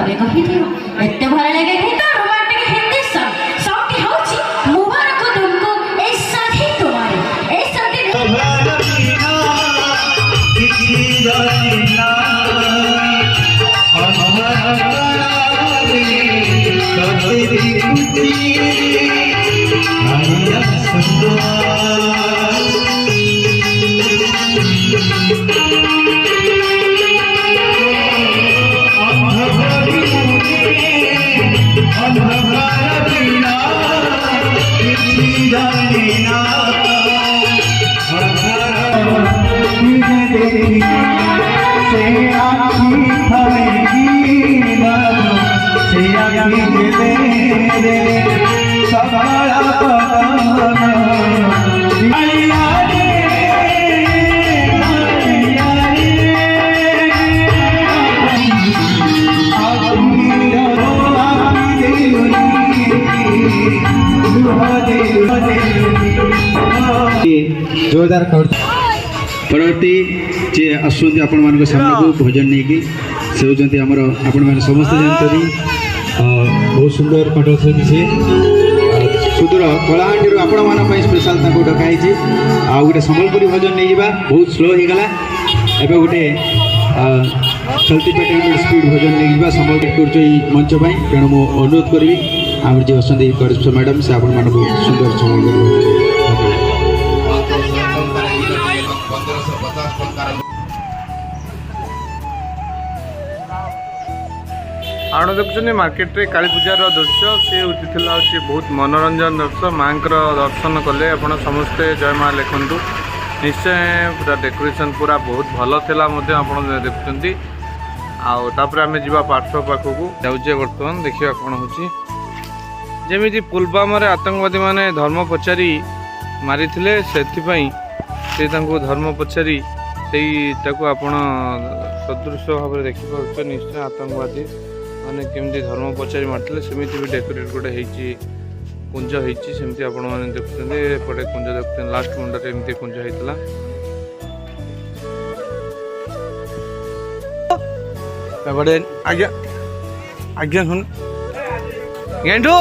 तबे कहिथियो एते भल लागे गीत रोमांटिक हिंदी सॉन्ग की होची मुबारक हो तुमको ए साथी तुम्हारे ए साथी जोरदार परवर्ती जे आसुँच आपण मान सामने को भोजन नहीं कि से होती आमर आपण मैंने समस्ते जानते बहुत सुंदर कट से सुदूर कलाहांडी आपण मान स्पेशल डकाई आ गोटे संबलपुरी भोजन नहीं जा बहुत स्लो हो गला एवं गोटे चलती पेट स्पीड भोजन नहीं जा संबलपुर कर मंच पर तेणु मु अनुरोध करी आम जी अच्छा मैडम से आपण मान सुंदर संबलपुरी आण देखुं मार्केट रे काली पूजार दृश्य सी हूँ बहुत मनोरंजन दृश्य माँ दर्शन कले आप समस्ते जय माँ लिखु निश्चय पूरा डेकोरेशन पूरा बहुत भल था आप देखुं आउे आम जा पार्श्व पाखक जाऊे बर्तमान देखा कौन हो जमी पुलवामा आतंकवादी मैंने धर्म पचारि मारी से धर्म पचारि से आप सदृश भाव में देखिए निश्चय आतंकवादी मैंने केमती धर्म पचारि मारते सेमती भी डेकोरेट गोटे कुंज होमती आपण मैंने देखुं एपटे कुंज देखते लास्ट मुंडे एमती कुंज होता आज्ञा आज्ञा शुण गेंडू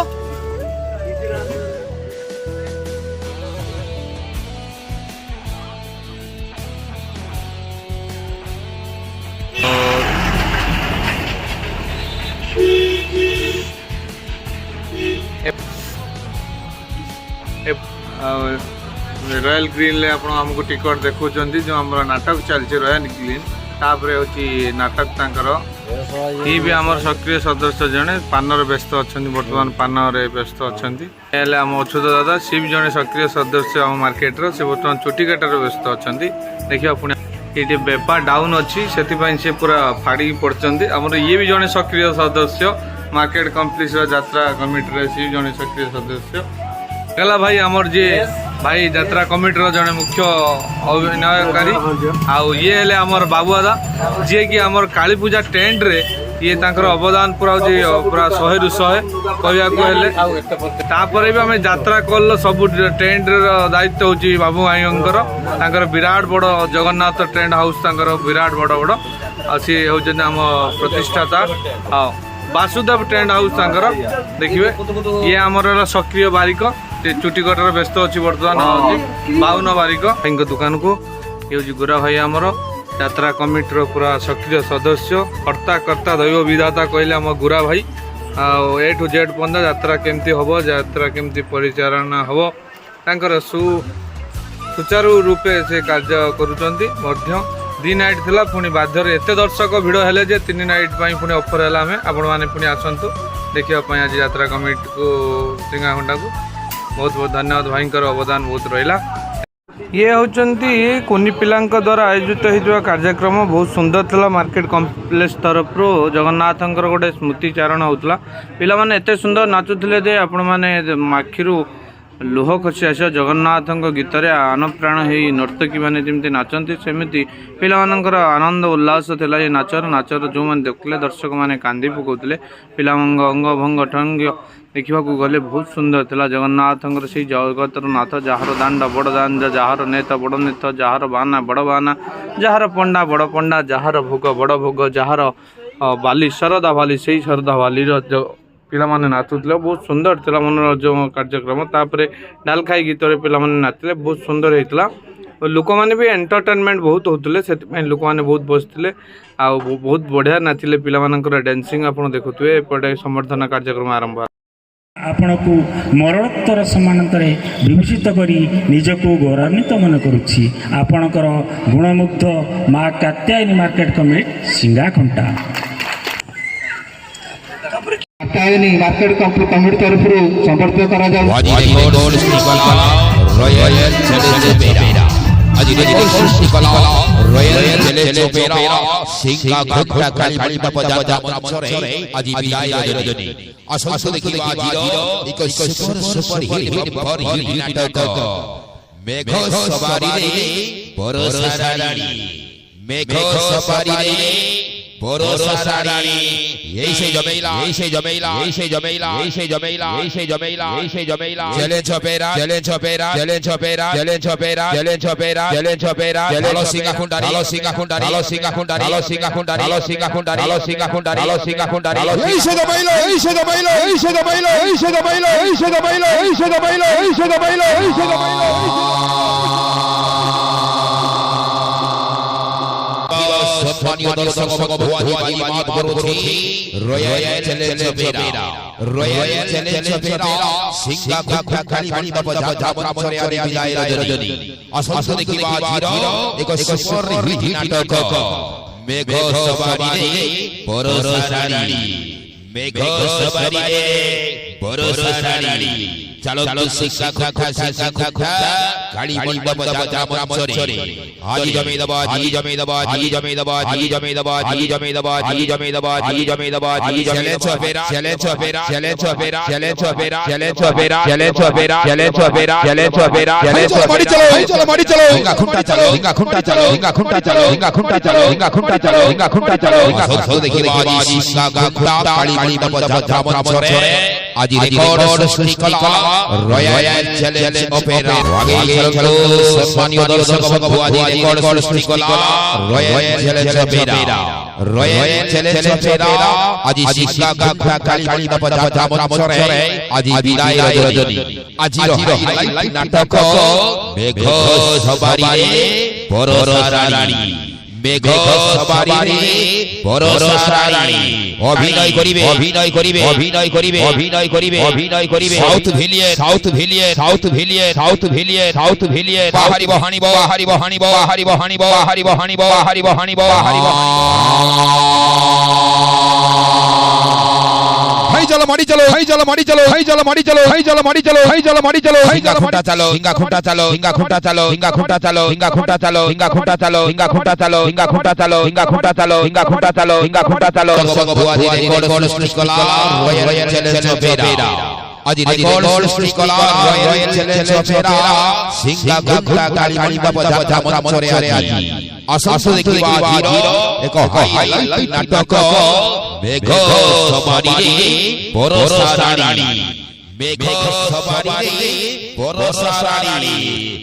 रॉयल ग्रीन ले आपण हमको टिकट देखुं जो आम नाटक चलती रॉयल ग्रीन तापर हूँ नाटक तांकर ये भी आमर सक्रिय सदस्य जड़े पानर व्यस्त अच्छा बर्तमान पानर व्यस्त अच्छा आम अच्युत दादा सी भी जड़े सक्रिय सदस्य आम मार्केट से बर्तमान चुटी काटार व्यस्त अच्छा देखिए पुणी ये बेपार डाउन अच्छी से पूरा फाड़ी पड़ते आमर ये भी जड़े सक्रिय सदस्य मार्केट कम्प्लेक्स यात्रा कमिटी सी जड़े सक्रिय सदस्य गला भाई आमर जी भाई यात्रा कमिटी जड़े मुख्य अभिनयकारी आउ ये हेले आमर बाबुआदा जी कि आमर काली पूजा टेंट रे ये तांकर अवदान पूरा पूरा 100 रु 100 कहपर भी आम यात्रा कल सब टेंट दायित्व हूँ बाबू भाईंकर तांकर विराट बड़ जगन्नाथ टेंट हाउस तांकर विराट बड़ बड़ सी होउछन आम प्रतिष्ठाता हाँ वासुदेव टेंट हाउस तांकर देखिए ये आमर सक्रिय बारिक चुटी कटार व्यस्त अच्छी बर्तमान बावन बारिक भाई दुकान को ये हूँ गोरा भाई आमर यात्रा कमिटी पूरा सक्रिय सदस्य कर्ता कर्ता दैव विधाता कहले आम गोरा भाई ए टू जेड पर्यटन यात्रा केमती हम यात्रा केमती परिचालना हम तांकर सुचारू रूपे से कार्य करुँच दी नाइट थिला पुणी बाध्य एत दर्शक भिड़ हेले जे 3 नाइट पुणी ऑफर है आपण मैंने पुणी आसतु देखा आज यात्रा कमिटी को सिंगाखंडा को बहुत बहुत धन्यवाद भाई अवदान बहुत रहा ये होचंती कुनी पिलांक द्वारा आयोजित होता कार्यक्रम बहुत सुंदर था मार्केट कम्प्लेक्स तरफ जगन्नाथ गोटे स्मृतिचारण होता पिला माने एते सुंदर नाचुले जे आपण मैंने आखिरू लुह खसी आस जगन्नाथ गीत आन प्राण हो नर्तकी मैंने जमी नाचती सेमती पिलामानंकर आनंद उल्लास था ये नाचर जो मैंने देखते दर्शक मैंने कांदी पकाउले पिला अंग भंग ठंग देखा गले बहुत सुंदर था जगन्नाथ से जगतर नाथ जार दांड बड़ दांड जार नेता बड़ नेता जार बाना बड़ बाना जार पंडा बड़ पंडा जार भोग बड़ भोग जार ବାଲି ଶରଦା ବାଲି ସେଇ ଶରଦା ବାଲିର ଯେଉଁ ପିଲାମାନେ ନାଚୁଥିଲେ ବହୁତ ସୁନ୍ଦର ଥିଲା ମନୋରଞ୍ଜନ କାର୍ଯ୍ୟକ୍ରମ। ତାପରେ ଡାଲଖାଇ ଗୀତରେ ପିଲାମାନେ ନାଚିଲେ ବହୁତ ସୁନ୍ଦର ହେଇଥିଲା। ଲୋକମାନେ ବି ଏଣ୍ଟରଟେନମେଣ୍ଟ ବହୁତ ହେଉଥିଲେ, ସେଥିପାଇଁ ଲୋକମାନେ ବହୁତ ବସିଥିଲେ ଆଉ ବହୁତ ବଢ଼ିଆ ନାଚିଲେ। ପିଲାମାନଙ୍କର ଡ୍ୟାନ୍ସିଂ ଆପଣ ଦେଖୁଥିବେ। ଏପଟେ ସମ୍ବର୍ଦ୍ଧନା କାର୍ଯ୍ୟକ୍ରମ ଆରମ୍ଭ। ଆପଣଙ୍କୁ ମରଣୋତ୍ତର ସମାନନ୍ତରେ ବିଭୂଷିତ କରି ନିଜକୁ ଗୌରବାନ୍ୱିତ ମନେ କରୁଛି। ଆପଣଙ୍କର ଗୁଣମୁଗ୍ଧ ମା Katyayani market committee Singhakhunta. Katyayani market committee ତରଫରୁ ସମ୍ପର୍କ କରାଯାଉଛି। আজি রেকর্ড সৃষ্টি কলা রয়্যাল চ্যালেঞ্জ অপেরা সিঙ্গা ঘটা কালী বাবা বাজা মঞ্চরে আজি বিদায় রজনী আসল দেখিবা আজির এক সুপার হিট নাটক মেঘ সবারি রে বরষা রানী মেঘ সবারি রে বরষা রানী এই সেই জমেইলা এই সেই জমেইলা এই সেই জমেইলা এই সেই জমেইলা এই সেই জমেইলা এই সেই জমেইলা challenge opera challenge opera challenge opera challenge opera challenge opera challenge opera hello সিঙ্গাখুন্ডারি হ্যালো সিঙ্গাখুন্ডারি হ্যালো সিঙ্গাখুন্ডারি হ্যালো সিঙ্গাখুন্ডারি হ্যালো সিঙ্গাখুন্ডারি হ্যালো সিঙ্গাখুন্ডারি হ্যালো সিঙ্গাখুন্ডারি এই সেই জমেইলা এই সেই জমেইলা এই সেই জমেইলা এই সেই জমেইলা এই সেই জমেইলা এই সেই জমেইলা এই সেই জমেইলা এই সেই জমেইলা সম্মানীয় দর্শক ভগবান মাত বরুথি royal challenge opera royal challenge opera সিঙ্গা ঘটা কালী বাবা বাজা মঞ্চরে আজি বিদায় রজনী আসল দেখিবা আজির এক সুপার হিট নাটক মেঘ সবারি রে বরষা রানী মেঘ সবারি রে বরষা রানী চলো চলো সিঙ্গা ঘটা কালী বাবা বাজা মঞ্চরে আজি জমে দবা আজি জমে দবা আজি জমে দবা আজি জমে দবা আজি জমে দবা আজি জমে দবা আজি জমে দবা আজি challenge opera challenge opera challenge opera challenge opera challenge opera challenge opera challenge opera challenge opera challenge মারি চলো চলো মারি চলো সিঙ্গা খুঁটা চলো সিঙ্গা খুঁটা চলো সিঙ্গা খুঁটা চলো সিঙ্গা খুঁটা চলো সিঙ্গা খুঁটা চলো সিঙ্গা খুঁটা চলো সিঙ্গা খুঁটা দেখিবা আজি সিঙ্গা ঘটা কালী বাবা বাজা মঞ্চরে আজি রেকর্ড সৃষ্টি কলা রয়্যাল চ্যালেঞ্জ অপেরা আগে চলো সম্মানীয় দর্শক ভগবান রেকর্ড সৃষ্টি কলা royal challenge opera royal challenge Opera আজি সিঙ্গা ঘটা কালী বাবা বাজা মঞ্চরে আজি বিদায় রজনী আজির হাইলাইট নাটক মেঘ সবারি রে বরষা রানী মেঘ সবারি রে বরষা রানী অভিনয় করিবে অভিনয় করিবে অভিনয় করিবে অভিনয় করিবে অভিনয় করিবে সাউথ ভিলিয়ে সাউথ ভিলিয়ে সাউথ ভিলিয়ে সাউথ ভিলিয়ে সাউথ ভিলিয়ে বাহারি বহানি বাহারি বহানি বাহারি বহানি বাহারি বহানি বাহারি বহানি বাহারি হাই চলো মারি চলো হাই চলো মারি চলো হাই চলো মারি চলো হাই চলো মারি চলো হাই চলো মারি চলো সিঙ্গা খুঁটা চালো সিঙ্গা খুঁটা চালো সিঙ্গা খুঁটা চালো সিঙ্গা খুঁটা চালো সিঙ্গা খুঁটা চালো সিঙ্গা খুঁটা চালো সিঙ্গা খুঁটা চালো সিঙ্গা খুঁটা চালো সিঙ্গা খুঁটা চালো সিঙ্গা খুঁটা চালো সিঙ্গা খুঁটা চালো ভগবান রেকর্ড সৃষ্টি কলা রয়্যাল চ্যালেঞ্জ অপেরা আজি রেকর্ড সৃষ্টি কলা রয়্যাল চ্যালেঞ্জ অপেরা সিঙ্গা ঘটা কালী বাবা বাজা মঞ্চরে আজি আসল দেখিবা আজির এক হাইলাইট নাটক মেঘ সবারি রে বরষা রানী মেঘ সবারি রে বরষা রানী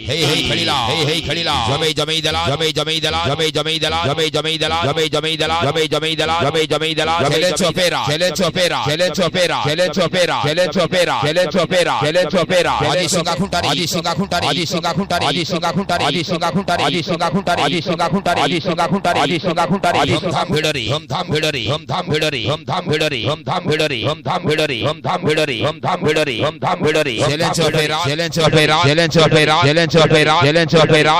হে হে খেলিলা হে হে খেলিলা জমে জমে দলা জমে জমে দলা জমে জমে দলা জমে জমে দলা জমে জমে দলা জমে জমে দলা জমে জমে দলা challenge opera challenge opera challenge opera challenge opera challenge opera challenge opera challenge Opera আজি সিঙ্গা খুঁটারি আজি সিঙ্গা খুঁটারি আজি সিঙ্গা খুঁটারি আজি সিঙ্গা খুঁটারি আজি সিঙ্গা খুঁটারি আজি সিঙ্গা খুঁটারি আজি সিঙ্গা খুঁটারি আজি সিঙ্গা খুঁটারি আজি সিঙ্গা খুঁটারি আজি ধাম ভিড়রি ধাম ধাম ভিড়রি ধাম ধাম ভিড়রি ধাম ধাম ভিড়রি ধাম ধাম ভিড়রি ধাম ধাম ভিড়রি ধাম ধাম ভিড়রি ধাম ধাম ভিড়রি ধাম ধাম ভিড়রি challenge opera challenge opera challenge opera challenge opera challenge Opera